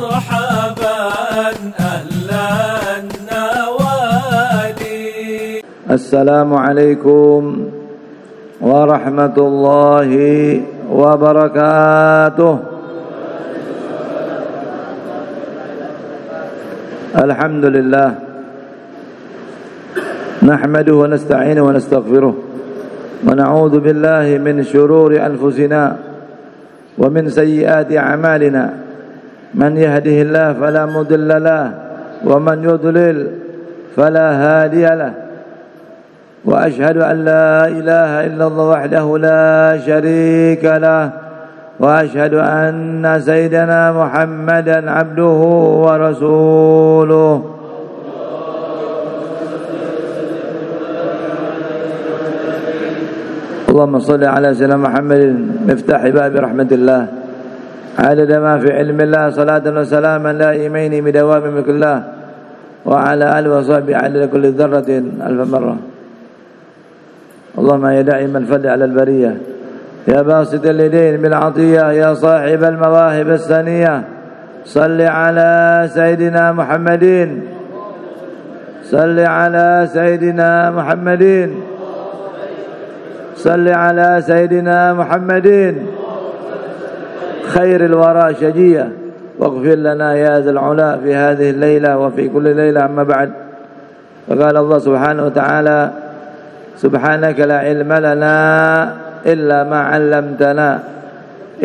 مرحبا أهلا النوادي. السلام عليكم ورحمة الله وبركاته. الحمد لله نحمده ونستعينه ونستغفره ونعوذ بالله من شرور أنفسنا ومن سيئات أعمالنا، من يهده الله فلا مضل له ومن يضلل فلا هادي له، وأشهد أن لا إله إلا الله وحده لا شريك له، وأشهد أن سيدنا محمدا عبده ورسوله. اللهم صل على سيدنا محمد مفتاح باب رحمة الله عدد ما في علم الله، صلاة وسلاما دائمين بدوام ملك الله، وعلى آله وصحبه عدد كل ذرة ألف مرة. اللهم يا دائم الفضل على البرية، يا باسط اليدين بالعطية، يا صاحب المواهب السنية، صل على سيدنا محمد، صل على سيدنا محمد، صل على سيدنا محمد خير الورى شجية، واغفر لنا يا ذا العلا في هذه الليلة وفي كل ليلة. أما بعد، فقال الله سبحانه وتعالى: سبحانك لا علم لنا إلا ما علمتنا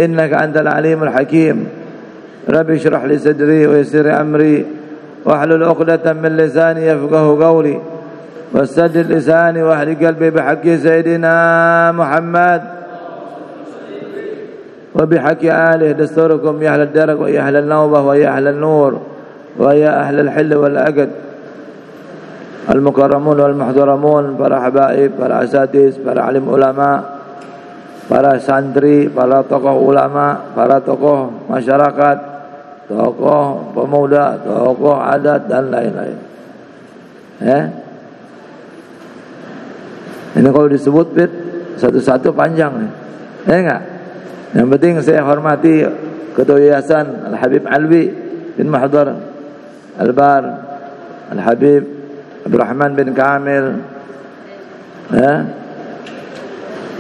إنك أنت العليم الحكيم. رب اشرح لي صدري ويسر أمري واحلل عقدة من لساني يفقه قولي، واستجل لساني واهل قلبي بحق سيدنا محمد وبحق آله. دستوركم يا أهل الدرك ويا أهل النوبة ويا أهل النور ويا أهل الحل والعقد، المكرمون والمحترمون، para habaib, para asatidz, para alim ulama, para santri, para tokoh ulama, para tokoh masyarakat, tokoh pemuda, tokoh adat dan lain-lain. Ini kalau disebut bit satu-satu panjang nih. Enggak? Yang penting saya hormati Ketua Yayasan Al-Habib Alwi bin Mahdar Al-Bar, Al-Habib Abdurrahman bin Kamil,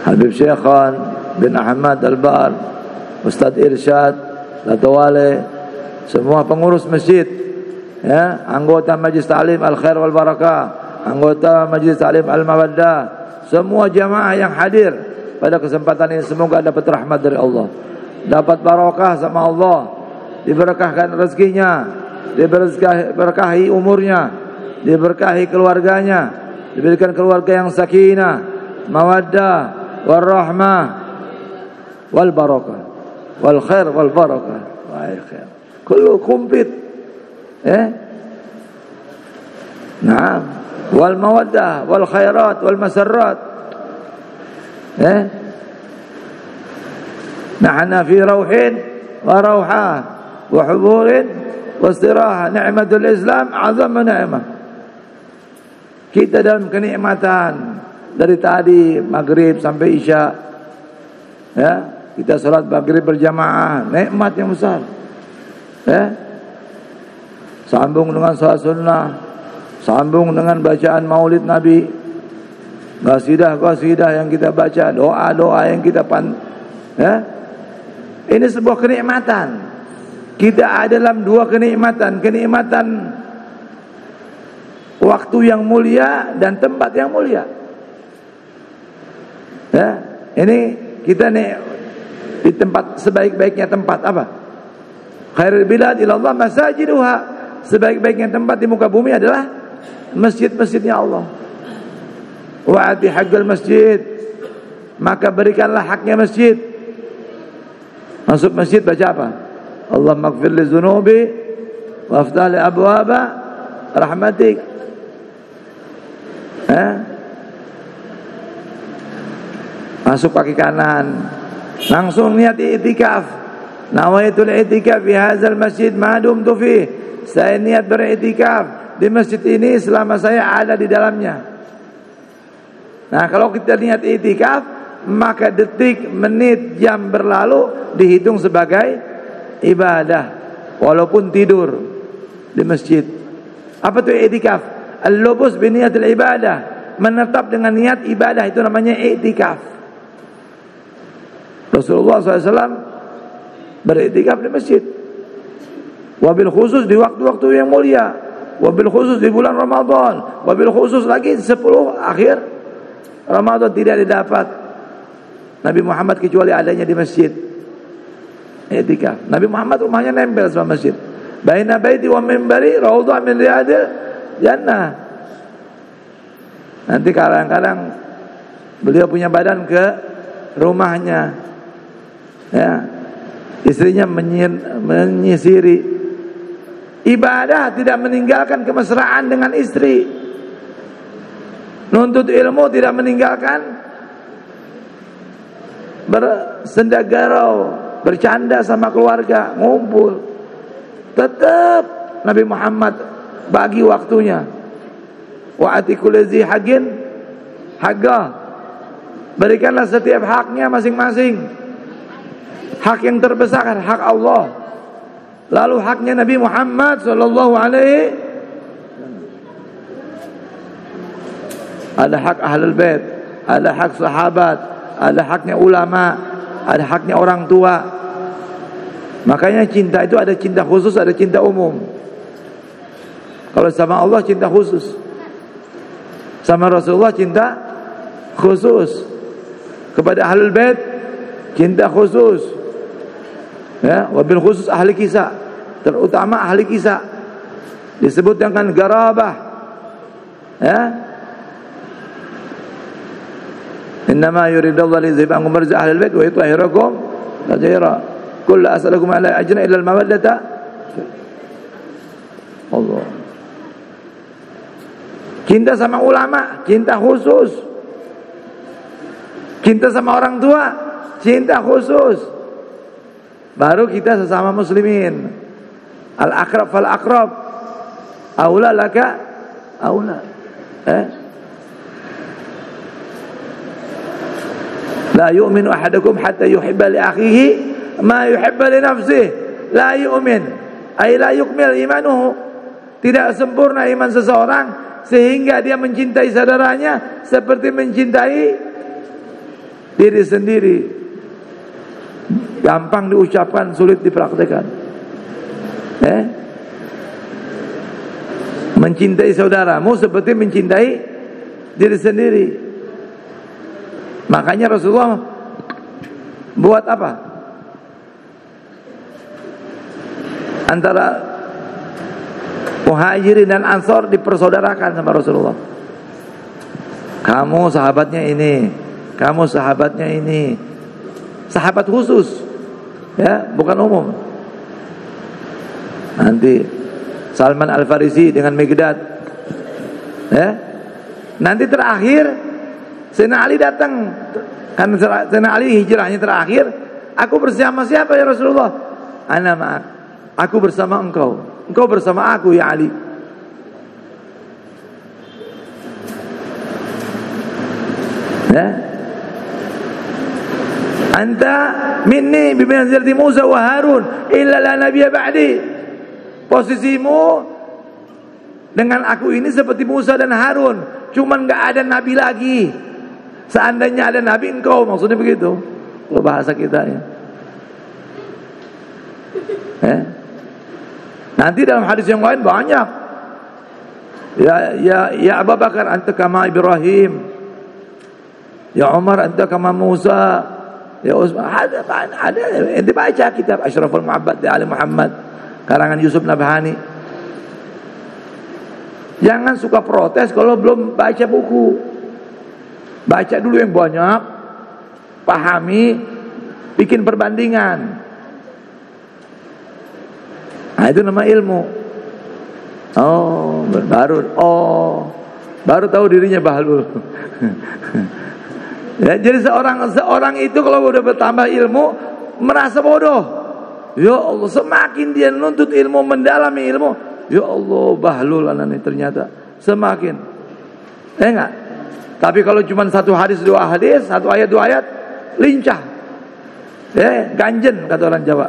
Habib Syekhan bin Ahmad Al-Bar, Ustadz Irsyad, Dato' Wale, semua pengurus masjid, anggota Majlis Ta'lim Al-Khair wal Barakah, anggota Majlis Ta'lim Al-Mawaddah, semua jamaah yang hadir pada kesempatan ini, semoga dapat rahmat dari Allah, dapat barakah sama Allah, diberkahkan rezekinya, diberkahi umurnya, diberkahi keluarganya, diberikan keluarga yang sakinah, mawaddah, warahmah, wal barakah, wal khair wal barakah, wal khair. Kullu kumpit, Naam, wal mawaddah, wal khairat, wal masarrat. Nahna fi rauhin wa rauhah wa huburin wa istiraha. Ni'matul Islam azam ni'mah. Kita dalam kenikmatan dari tadi maghrib sampai isya, kita salat maghrib berjamaah, nikmat yang besar. Sambung dengan salat sunnah, sambung dengan bacaan maulid Nabi, qasidah yang kita baca, doa-doa yang kita ini sebuah kenikmatan. Kita ada dalam dua kenikmatan, kenikmatan waktu yang mulia dan tempat yang mulia. Ini kita nih di tempat, sebaik-baiknya tempat apa? Khairul bilad ilallah masajiduha. Sebaik-baiknya tempat di muka bumi adalah masjid-masjidnya Allah. Wa'ati haqqal masjid, maka berikanlah haknya masjid. Masuk masjid baca apa? Allahumma ighfir li dzunubi waftah li abwaba rahmatik. Masuk kaki kanan, langsung niat i'tikaf. Nawaitul i'tikaf fi hadzal masjid ma dumtu fi. Saya niat beriktikaf di masjid ini selama saya ada di dalamnya. Nah, kalau kita niat i'tikaf, maka detik, menit, jam berlalu dihitung sebagai ibadah. walaupun tidur di masjid. Apa itu i'tikaf? Al-lubus bi niyatil ibadah, menetap dengan niat ibadah, itu namanya i'tikaf. Rasulullah SAW beriktikaf di masjid, wabil khusus di waktu-waktu yang mulia, wabil khusus di bulan Ramadan, wabil khusus lagi 10 akhir Ramadan tidak didapat Nabi Muhammad kecuali adanya di masjid. I'tikaf. Nabi Muhammad rumahnya nempel sama masjid. Baina baiti wa minbari raudhah min riyadil jannah. Nanti kadang-kadang beliau punya badan ke rumahnya, ya, istrinya menyisiri. Ibadah tidak meninggalkan kemesraan dengan istri. Nuntut ilmu tidak meninggalkan bersendagurau, bercanda sama keluarga, ngumpul. Tetap Nabi Muhammad bagi waktunya. Wa atikul ladzi haqqin haqqah. Berikanlah setiap haknya masing-masing. Hak yang terbesar hak Allah. Lalu haknya Nabi Muhammad sallallahu alaihi, ada hak ahlul bait, ada hak sahabat, ada haknya ulama, ada haknya orang tua. Makanya cinta itu ada cinta khusus, ada cinta umum. Kalau sama Allah cinta khusus, sama Rasulullah cinta khusus, kepada ahlul bait cinta khusus, ya, wabil khusus ahli kisah, terutama ahli kisah disebut dengan garabah, ya. Innama yuridullahu liyuzhiba ankum rijsa ahlil bait wa yutahhirakum tatheera. Qul la as'alukum 'alaihi ajran illa al-mawaddata Allah. Cinta sama ulama, cinta khusus. Cinta sama orang tua, cinta khusus. Baru kita sesama muslimin. Al-aqrab fal aqrab. Aula laka aula. La yu'minu ahadukum hatta yuhibba li akhihi ma yuhibba li nafsihi. La yu'min ay la yukmil imanuhu. Tidak sempurna iman seseorang sehingga dia mencintai saudaranya seperti mencintai diri sendiri. Gampang diucapkan, sulit dipraktekkan. Mencintai saudaramu seperti mencintai diri sendiri. Makanya Rasulullah buat apa? Antara Muhajirin dan Ansor dipersaudarakan sama Rasulullah. Kamu sahabatnya ini, kamu sahabatnya ini. Sahabat khusus, ya, bukan umum. Nanti Salman Al-Farisi dengan Miqdad, ya. Nanti terakhir Sayyidina Ali datang, kan Sayyidina Ali hijrahnya terakhir. Aku bersama siapa ya Rasulullah? Ana ma'ak. Aku bersama engkau. Engkau bersama aku ya Ali. Ya. Anta minni bimanzilati Musa wa Harun illa la nabiyya ba'di. Posisimu dengan aku ini seperti Musa dan Harun, cuman enggak ada nabi lagi. Seandainya ada nabi engkau, maksudnya begitu. Kalau bahasa kita ya. Nanti dalam hadis yang lain banyak. Ya Abu Bakar anta kama Ibrahim. Ya Umar anta kama Musa. Ya Utsman, ada ente baca kitab Asyraful Mu'abbad di Ali Muhammad karangan Yusuf Nabhani. Jangan suka protes kalau belum baca buku. Baca dulu yang banyak, pahami, bikin perbandingan. Nah, itu nama ilmu. Baru tahu dirinya bahlul. Ya, jadi seorang itu kalau udah bertambah ilmu merasa bodoh. Ya Allah, semakin dia menuntut ilmu, mendalami ilmu, ya Allah, bahlul anak ini ternyata semakin. Enggak. Tapi kalau cuma satu hadis, dua hadis, satu ayat, dua ayat, lincah. Ganjen kata orang Jawa.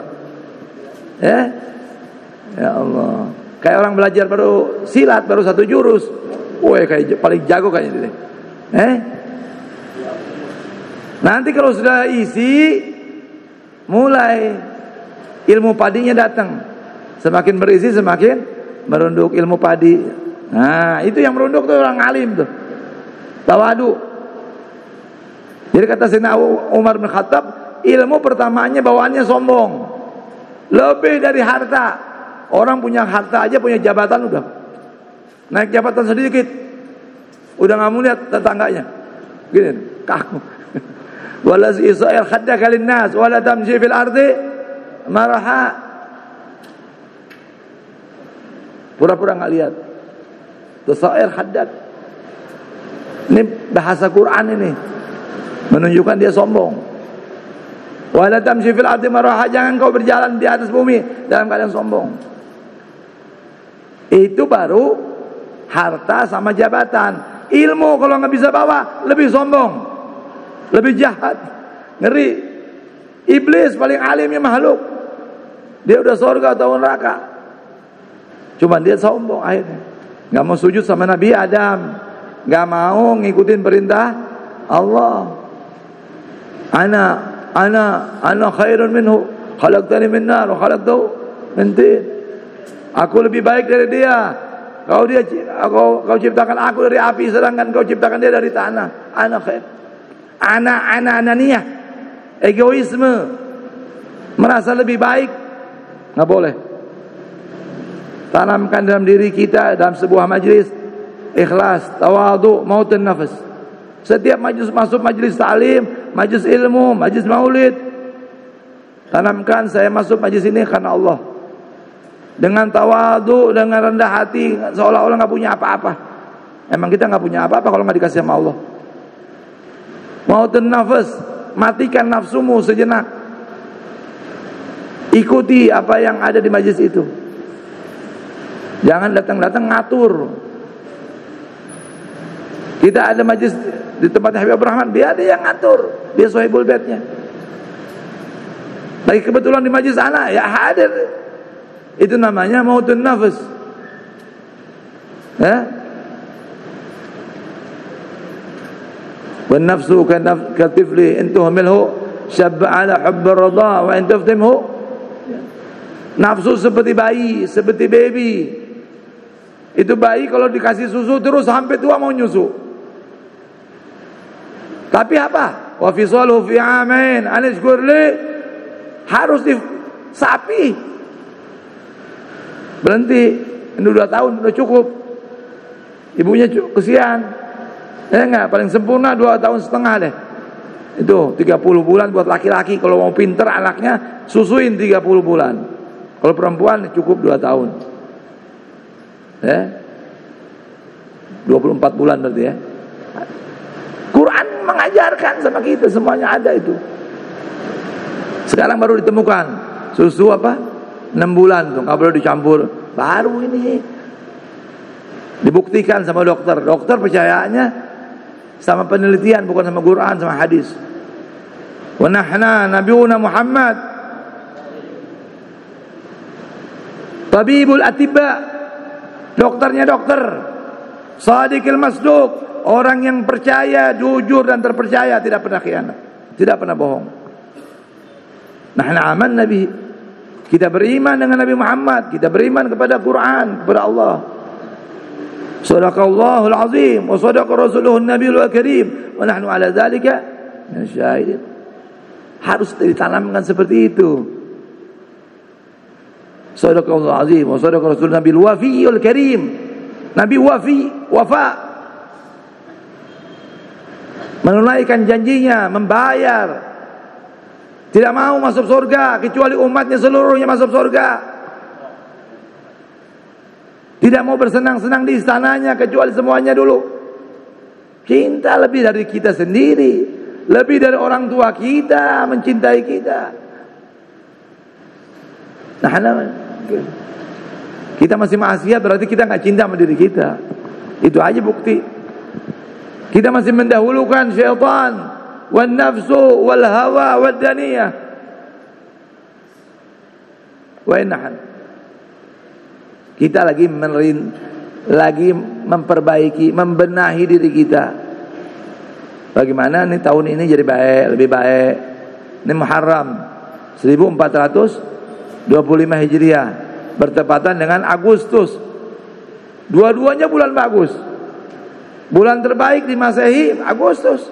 Ya Allah. Kayak orang belajar baru silat, baru 1 jurus. Woi, kayak paling jago kayaknya ini. Nanti kalau sudah isi, mulai ilmu padinya datang. Semakin berisi semakin merunduk ilmu padi. Nah, itu yang merunduk tuh orang alim tuh. Tawadu. Jadi kata Sayyidina Umar bin Khattab, ilmu pertamanya bawaannya sombong. Lebih dari harta. Orang punya harta aja, punya jabatan udah. Naik jabatan sedikit, udah nggak mau lihat tetangganya. Gini, kaku. Wala isair khaddaka linnas wala tamshi fil ardi maraha. Pura-pura nggak lihat. Tasair haddak. Ini bahasa Quran ini. Menunjukkan dia sombong. Wala tamshi fil ardi maraha, jangan kau berjalan di atas bumi dalam keadaan sombong. Itu baru harta sama jabatan. Ilmu kalau nggak bisa bawa, lebih sombong, lebih jahat, ngeri. Iblis paling alimnya makhluk. Dia udah surga atau neraka. Cuman dia sombong akhirnya. Nggak mau sujud sama Nabi Adam, nggak mau ngikutin perintah Allah. Ana khairun minhu, khalaqtani min nar wa khalaqtahu min tin. Aku lebih baik dari dia. Kau ciptakan aku dari api, sedangkan kau ciptakan dia dari tanah. Ana khair. Ananiyah. Egoisme. Merasa lebih baik. Enggak boleh. Tanamkan dalam diri kita, dalam sebuah majlis, ikhlas, tawadhu, mautun nafas. Setiap masuk majlis ta'lim, majlis ilmu, majlis maulid, tanamkan saya masuk majlis ini karena Allah. Dengan tawadhu, dengan rendah hati, seolah-olah nggak punya apa-apa. Emang kita nggak punya apa-apa kalau nggak dikasih sama Allah. Mautun nafas, matikan nafsumu sejenak. Ikuti apa yang ada di majlis itu. Jangan datang-datang ngatur. Kita ada majlis di tempat Habib Rahman, dia ada yang ngatur, dia sohibul baitnya. Lagi kebetulan di majlis anak, ya hadir. Itu namanya mautun nafas. Ya? Wan nafsu katifli in tuhmilhu syabba ala hubb ar-ridha wa in taftimhu. Nafsu seperti bayi, seperti baby. Itu bayi kalau dikasih susu terus sampai tua mau nyusu. Tapi apa? Wa fisaluhu fi 'amain an ishkur li, harus disapi. Berhenti, ini 2 tahun udah cukup. Ibunya kesian. Enggak, paling sempurna 2,5 tahun deh. Itu 30 bulan buat laki-laki. Kalau mau pinter anaknya, susuin 30 bulan. Kalau perempuan cukup 2 tahun. Ya. 24 bulan berarti ya. Quran mengajarkan sama kita, semuanya ada itu. Sekarang baru ditemukan susu apa? 6 bulan tuh, nggak boleh dicampur. Baru ini dibuktikan sama dokter. Dokter percayaannya sama penelitian, bukan sama Quran, sama hadis. Wa nahna nabiyuna Muhammad tabibul atibba, dokternya dokter, sadiqil masduq, orang yang percaya, jujur dan terpercaya, tidak pernah khianat, tidak pernah bohong. Nahna aman nabi, kita beriman dengan Nabi Muhammad, kita beriman kepada Quran, kepada Allah. Shadaqallahul azim wa shadaqa rasuluhun nabiyul karim wa nahnu ala dzalika minasyahidin. Harus ditanamkan seperti itu. Shadaqallahul azim wa shadaqa rasulun nabiyul wafiyul karim. Nabi wafa. Menunaikan janjinya, membayar. Tidak mau masuk surga kecuali umatnya seluruhnya masuk surga. Tidak mau bersenang-senang di istananya kecuali semuanya dulu. Cinta lebih dari kita sendiri, lebih dari orang tua kita, mencintai kita. Nah, kita masih maksiat berarti kita nggak cinta sama diri kita. Itu aja bukti. Kita masih mendahulukan syaitan, wan nafsu wal hawa wad daniyah wa innahan. Kita lagi memperbaiki, membenahi diri kita. Bagaimana nih tahun ini jadi baik, lebih baik. Ini Muharram 1425 Hijriah bertepatan dengan Agustus. Dua-duanya bulan bagus. Bulan terbaik di Masehi Agustus.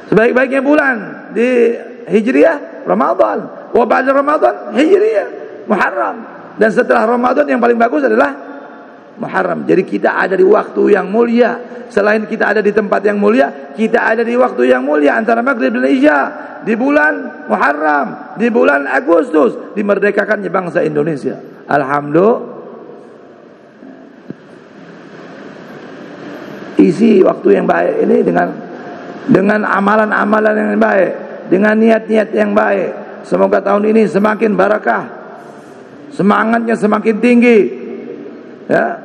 Sebaik-baiknya bulan di Hijriah Ramadan. Wa ba'da Ramadan Hijriah Muharram. Dan setelah Ramadan yang paling bagus adalah Muharram. Jadi kita ada di waktu yang mulia. Selain kita ada di tempat yang mulia, kita ada di waktu yang mulia antara Maghrib dan Isya, di bulan Muharram, di bulan Agustus, dimerdekakannya bangsa Indonesia. Alhamdulillah. Isi waktu yang baik ini dengan amalan-amalan yang baik, dengan niat-niat yang baik. Semoga tahun ini semakin barakah, semangatnya semakin tinggi. Ya,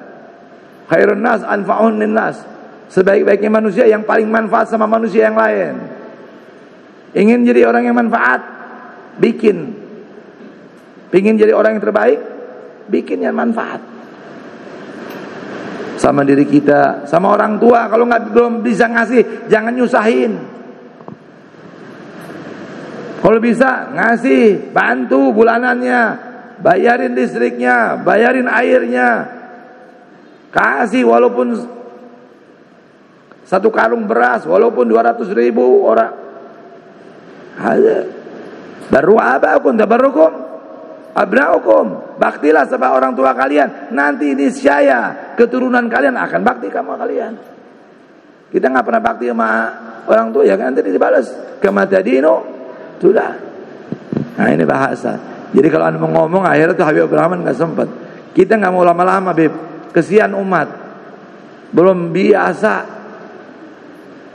khairun nas anfa'un linnas. Sebaik-baiknya manusia yang paling manfaat sama manusia yang lain. Ingin jadi orang yang manfaat, bikin. Ingin jadi orang yang terbaik, bikin yang manfaat. Sama diri kita, sama orang tua. Kalau belum bisa ngasih, jangan nyusahin. Kalau bisa ngasih, bantu bulanannya, bayarin listriknya, bayarin airnya, kasih walaupun 1 karung beras, walaupun 200.000 orang. Ada. Baru abakum tabarrukum abnaukum. Baktilah sama orang tua kalian. Nanti niscaya keturunan kalian akan bakti sama kalian. Kita nggak pernah bakti sama orang tua, ya kan? Nanti dibalas. Kama tadinu sudah. Nah ini bahasa. Jadi kalau anda mau ngomong akhirnya tuh Habib Rahman nggak sempat. Kita nggak mau lama-lama, Beb. Kesian umat. Belum biasa.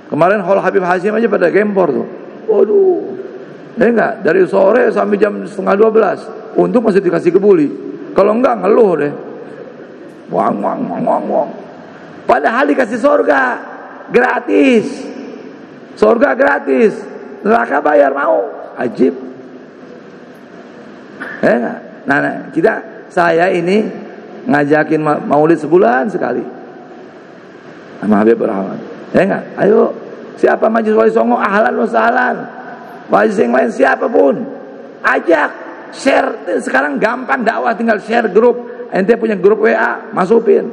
Kemarin Hall Habib Hasyim aja pada gempor tuh. Waduh. Enggak, dari sore sampai jam 11:30. Untung masih dikasih kebuli. Kalau enggak ngeluh deh. Wang. Padahal dikasih surga gratis. Surga gratis. Neraka bayar, mau. Ajib. Enggak. Nah, saya ini ngajakin maulid sebulan sekali. Sama Habib Rahman. Enggak. Ayo. Siapa Majelis Wali Songo, ahlan wa sahlan. Majelis yang lain siapapun, ajak, share. Sekarang gampang dakwah, tinggal share grup. Ente punya grup WA, masukin.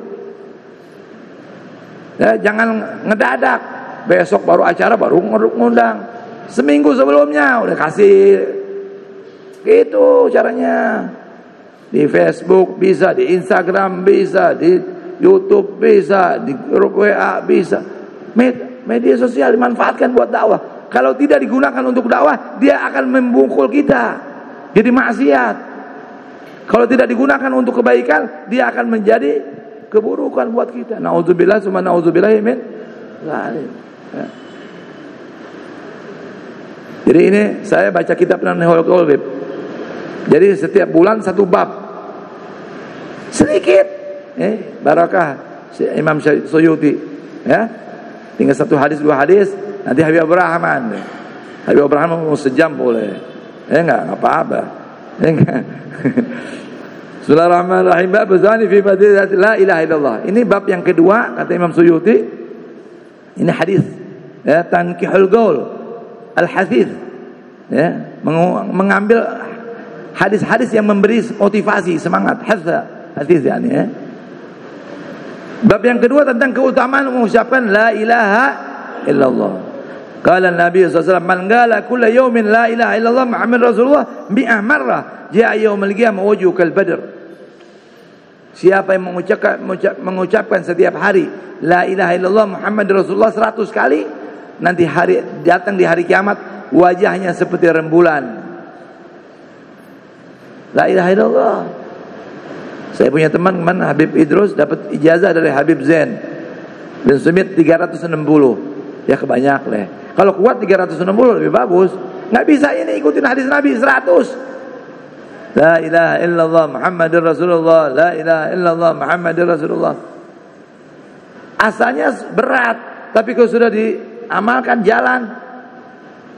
Ya, jangan ngedadak. Besok baru acara, baru ngundang. Seminggu sebelumnya udah kasih. Gitu caranya. Di Facebook bisa, di Instagram bisa, di YouTube bisa, di grup WA bisa. Media sosial dimanfaatkan buat dakwah. Kalau tidak digunakan untuk dakwah, dia akan membungkul kita jadi maksiat. Kalau tidak digunakan untuk kebaikan, dia akan menjadi keburukan buat kita. Nauzubillah summa nauzubillah min dzalik. Ya. Jadi ini saya baca kitab Nahul Qalb. Jadi setiap bulan 1 bab. Sedikit. Barakah Imam Suyuti. Ya. Tinggal 1 hadis 2 hadis, nanti Habib Rahman. Habib Rahman mau sejam boleh. Enggak apa-apa. Enggak. Bismillahirrahmanirrahim. Bab dzani fi fadilat la ilaha illallah. Ini bab yang kedua kata Imam Suyuti. Ini hadis ya, tankihul gaul al-hadis. Ya, mengambil hadis-hadis yang memberi motivasi, semangat, hadis yani ya. Bab yang kedua tentang keutamaan mengucapkan la ilaha illallah. Qala Nabi sallallahu alaihi wasallam, "Man qala kulla yawmin la ilaha illallah Muhammad Rasulullah 100 marrah, jaa yaumil qiyamah wajhu kal badr." Siapa yang mengucapkan setiap hari la ilaha illallah Muhammad Rasulullah 100 kali, nanti datang di hari kiamat wajahnya seperti rembulan. La ilaha illallah. Saya punya teman Habib Idrus dapat ijazah dari Habib Zain bin Sumit 360. Ya kebanyak lah. Kalau kuat 360 lebih bagus. Nggak bisa ini ikutin hadis Nabi 100. La ilaha illallah Muhammadur Rasulullah. La ilaha illallah Muhammadur Rasulullah. Asalnya berat, tapi kalau sudah diamalkan jalan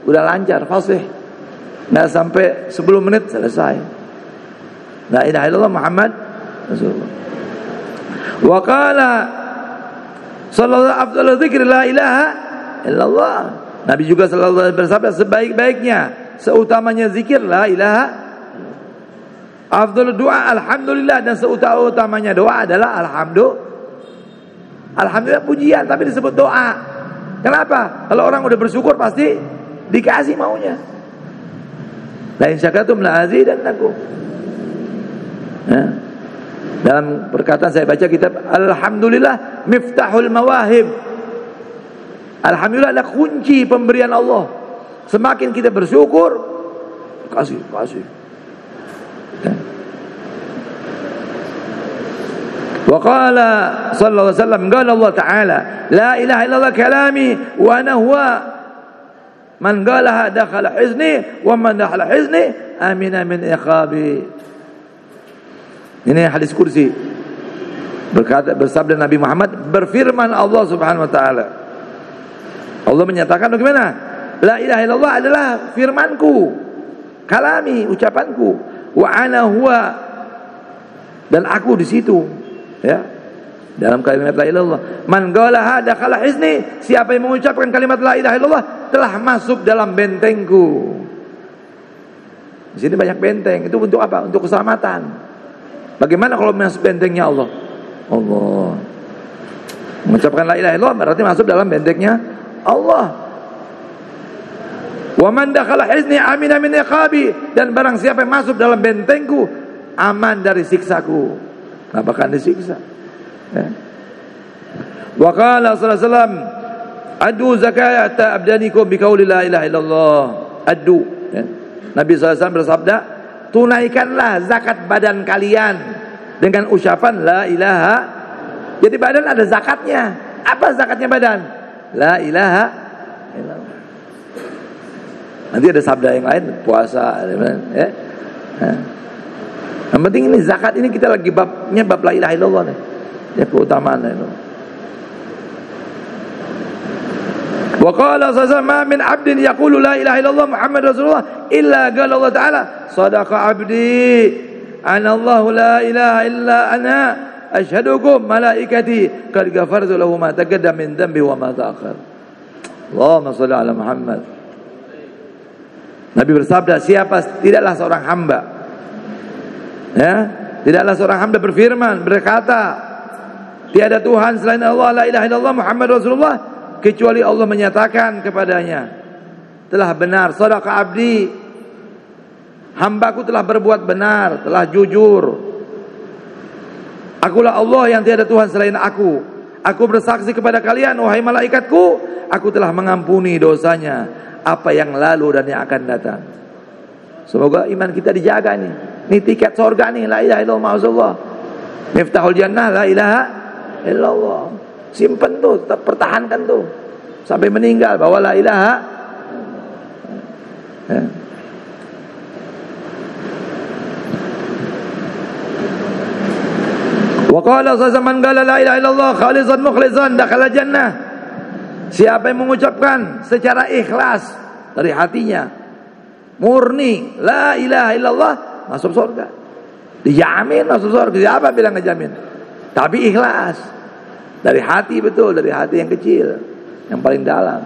udah lancar, fasih. Nggak sampai 10 menit selesai. La ilaha illallah Muhammad Rasulullah. Wa qala sallallahu afdalu dzikri la ilaha illallah. Nabi juga sallallahu alaihi wasallam bersabda, sebaik-baiknya, seutamanya zikir la ilaha, afdalud doa alhamdulillah, dan seutamanya doa adalah alhamdulillah pujian tapi disebut doa. Kenapa? Kalau orang udah bersyukur pasti dikasih maunya. La in syakartum la azidannakum. Ya. Dalam perkataan saya baca kitab Alhamdulillah Miftahul Mawahib. Alhamdulillah adalah kunci pemberian Allah. Semakin kita bersyukur, kasih. Ya. Wa qala sallallahu alaihi wasallam, qala Allah Ta'ala, la ilaha illallah kalami wa ana huwa man qalaha dakhala hizni wa man dakhala hizni amina min iqabi. Ini hadis kursi. Bersabda Nabi Muhammad, berfirman Allah Subhanahu wa taala. Allah menyatakan bagaimana? La ilaha illallah adalah firmanku, kalami, ucapanku, wa ana huwa, dan aku di situ. Ya. Dalam kalimat la ilaha illallah, man qalaha dakhala hizni, siapa yang mengucapkan kalimat la ilaha illallah telah masuk dalam bentengku. Di sini banyak benteng. Itu untuk apa? Untuk keselamatan. Bagaimana kalau masuk bentengnya Allah? Allah. Mengucapkan la ilaha illallah berarti masuk dalam bentengnya Allah. Wa man dakhala hizni amina min iqabi, dan barang siapa yang masuk dalam bentengku aman dari siksaku. Nah, bahkan disiksa. Ya. Wa qala sallallahu alaihi wasallam, adu zakata abdanikum bi qauli la ilaha illallah. Adu. Ya. Nabi sallallahu alaihi wasallam bersabda, tunaikanlah zakat badan kalian dengan ucapan la ilaha. Jadi badan ada zakatnya. Apa zakatnya badan? La ilaha illallah. Nanti ada sabda yang lain, puasa, ya. Yang penting ini zakat ini kita lagi babnya bab la ilaha illallah nih. Ya, keutamaan itu. Wa qala sallallahu min 'abdin yaqulu la ilaha illallah Muhammad Rasulullah illa qala Allah Ta'ala sadaqa 'abdi ana Allah la ilaha illa ana asyhadukum malaikati qad ghafartu lahu ma taqaddama min dhanbi wa ma ta'akhkhar. Allahumma shalli ala Muhammad. Nabi bersabda, tidaklah seorang hamba, ya, tidaklah seorang hamba berfirman, berkata, tiada Tuhan selain Allah, la ilaha illallah Muhammad Rasulullah, kecuali Allah menyatakan kepadanya, telah benar, sadaqa abdi, hambaku telah berbuat benar, telah jujur. Akulah Allah yang tiada Tuhan selain aku. Aku bersaksi kepada kalian, wahai malaikatku, aku telah mengampuni dosanya, apa yang lalu dan yang akan datang. Semoga iman kita dijaga nih. Ini tiket surga nih, la ilaha illallah Rasulullah. Miftahul jannah, la ilaha illallah. Simpen tuh, tetap pertahankan tuh sampai meninggal bahwa la ilaha. Ya. Wa qala man qala la ilaha illallah khalisan mukhlisan dakhala jannah. Siapa yang mengucapkan secara ikhlas dari hatinya, murni la ilaha illallah, masuk surga. Dijamin masuk surga. Siapa bilang ngejamin? Tapi ikhlas. Dari hati, betul, dari hati yang kecil, yang paling dalam.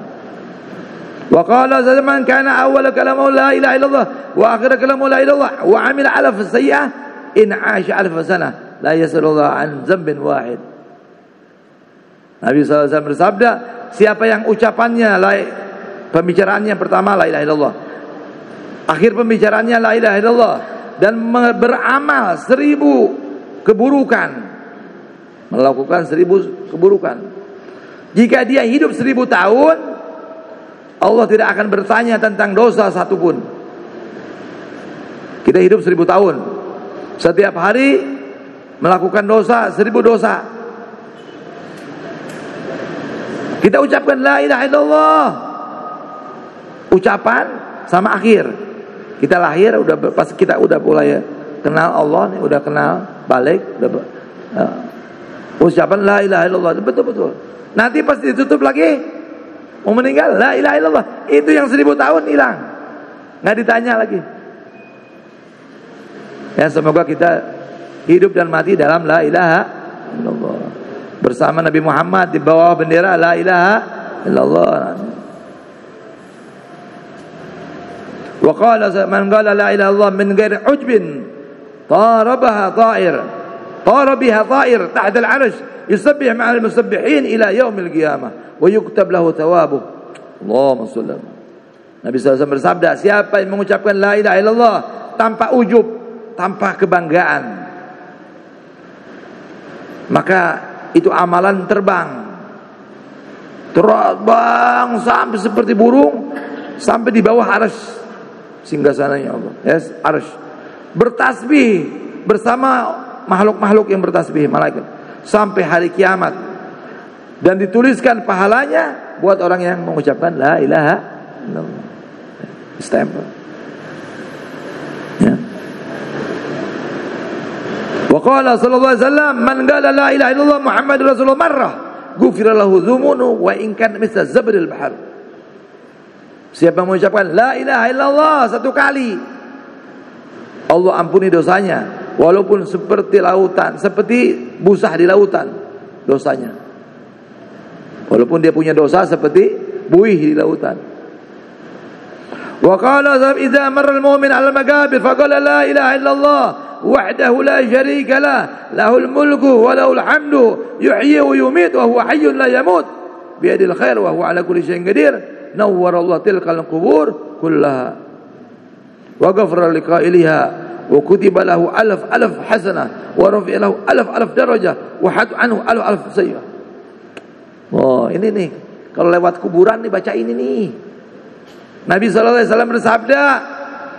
Wa qala zaman kana awwal kalamu la ilaha illallah wa akhir kalamu la ilaha illallah wa amila alaf sayyi'ah in 'asha alf sanah la yasallallahu an dzambin wahid. Nabi SAW bersabda, siapa yang ucapannya pembicaraannya pertama la ilaha illallah, akhir pembicaraannya la ilaha illallah, dan beramal 1000 keburukan, melakukan 1000 keburukan, jika dia hidup 1000 tahun, Allah tidak akan bertanya tentang dosa satupun. Kita hidup 1000 tahun, setiap hari melakukan dosa 1000 dosa. Kita ucapkan la ilaha illallah, ucapan sama akhir. Kita lahir pas kita udah mulai kenal Allah nih, udah kenal balik, ucapan la ilaha illallah betul-betul. Nanti pas ditutup lagi mau meninggal, la ilaha illallah, itu yang 1000 tahun hilang, nggak ditanya lagi. Ya, semoga kita hidup dan mati dalam la ilaha illallah. Bersama Nabi Muhammad di bawah bendera la ilaha illallah. Wa qala man qala la ilaha illallah min ghairi ujbin tarabaha ta'ir. Tara biha ta'ir tahta al-'arsh yusabbih ma'al musabbihin ila yaumil qiyamah wa yuktab lahu thawabuh. Allahumma shalli. Nabi SAW bersabda, siapa yang mengucapkan la ilaha illallah tanpa ujub, tanpa kebanggaan, maka itu amalan terbang sampai seperti burung sampai di bawah arsy singgasananya Allah, yes, arsy, bertasbih bersama makhluk-makhluk yang bertasbih, malaikat, sampai hari kiamat, dan dituliskan pahalanya buat orang yang mengucapkan la ilaha illallah. Stempel. Ya. Wa qala sallallahu alaihi wasallam man qala la ilaha illallah Muhammadur Rasulullah marrah ghufira lahu dzununu wa in kana mithla zabril bahr. Siapa yang mengucapkan la ilaha illallah satu kali, Allah ampuni dosanya walaupun seperti lautan, seperti busa di lautan dosanya. Walaupun dia punya dosa seperti buih di lautan. Wa qala idza marra al-mu'min 'ala al-maqabir fa qala la ilaha illallah wahdahu la sharika lah lahul mulku wa lahul hamdu yuhyi wa yumiit wa huwa hayyun la yamut bi yadil khair wa huwa 'ala kulli syai'in qadir nawwara Allah tilkal qubur kullaha wa ghafara liqa'iliha wa kutiba lahu alf hasanah wa rafi'a lahu alf darajah wa hatu anhu alf sayyi'ah. Oh, ini nih kalau lewat kuburan nih baca ini nih. Nabi SAW bersabda,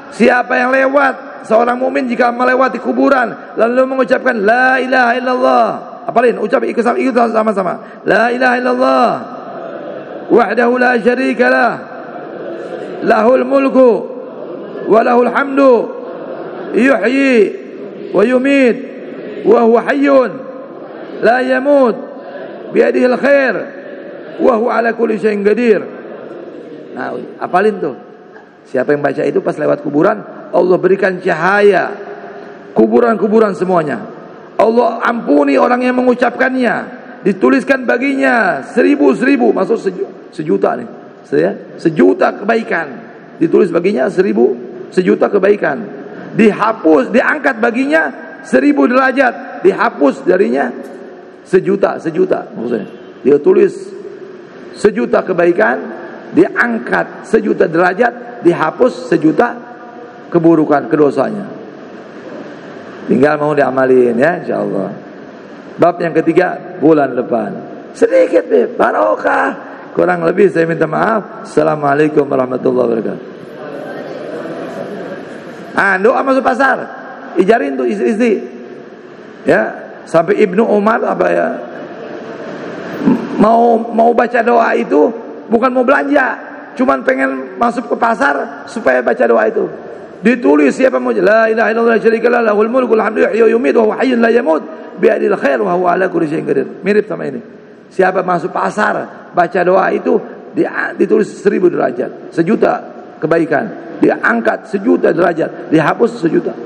siapa yang lewat, seorang mukmin jika melewati kuburan lalu mengucapkan la ilaha illallah, apalin, ucap ikut sama-sama, la ilaha illallah wahdahu la syarika lah lahul mulku wa lahul hamdu yuhyi wa yumiit wa huwa hayyun la yamut biyadihi al-khair wa huwa ala kulli syai'in qadir. Nah, apalin tuh. Siapa yang baca itu pas lewat kuburan, Allah berikan cahaya kuburan-kuburan semuanya. Allah ampuni orang yang mengucapkannya. Dituliskan baginya 1000 masuk sejuta nih. Sejuta kebaikan. Ditulis baginya 1000 sejuta kebaikan. Dihapus, diangkat baginya 1000 derajat, dihapus darinya sejuta maksudnya. Dia tulis sejuta kebaikan, diangkat sejuta derajat, dihapus sejuta keburukan, kedosanya. Tinggal mau diamalin ya insyaallah. Bab yang ketiga bulan depan. Sedikit deh, barokah. Kurang lebih saya minta maaf. Assalamualaikum warahmatullahi wabarakatuh. Doa masuk pasar. Ijarin tuh istri-istri. Ya, sampai Ibnu Umar apa ya? Mau baca doa itu bukan mau belanja, cuman pengen masuk ke pasar supaya baca doa itu. Ditulis siapa mau la ilaha illallah syarika lah lahul mulku wal hamdu yuhyi wa yumiit wa huwa hayyun la yamut bi yadil khair wa huwa ala kulli syai'in qadir. Mirip sama ini. Siapa masuk pasar baca doa itu ditulis 1000 derajat, sejuta kebaikan, diangkat sejuta derajat, dihapus sejuta.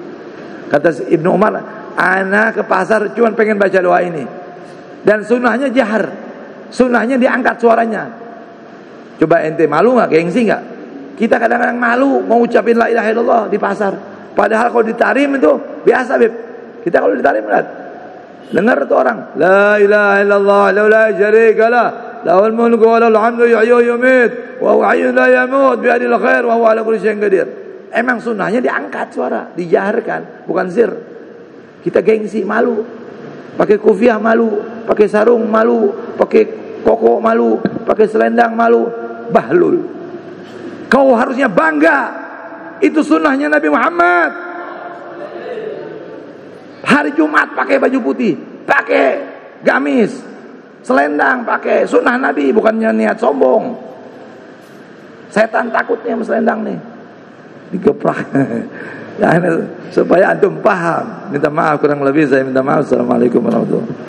Kata Ibnu Umar, ana ke pasar cuman pengen baca doa ini. Dan sunnahnya jahar. Sunnahnya diangkat suaranya. Coba ente malu nggak, gengsi nggak? Kita kadang-kadang malu mau ucapin la ilaha illallah di pasar. Padahal kalau ditarim itu biasa, Beb. Kita kalau ditarim lihat, dengar tuh orang, la ilaha illallah la syarika lah lahul mulku wa lahul hamdu yuhyi wa yumiit wa huwa hayyun la yamut bi yadil khair wa huwa ala kulli syai'in qadir. Emang sunnahnya diangkat suara, dijaharkan, bukan sir. Kita gengsi, malu. Pakai kufiah malu, pakai sarung malu, pakai koko malu, pakai selendang malu. Bahlul. Kau harusnya bangga. Itu sunnahnya Nabi Muhammad. Hari Jumat pakai baju putih, pakai gamis, selendang pakai, sunnah Nabi, bukannya niat sombong. Setan takutnya sama selendang nih, digeprak. Ya, supaya antum paham. Minta maaf kurang lebih saya minta maaf. Assalamualaikum warahmatullahi wabarakatuh.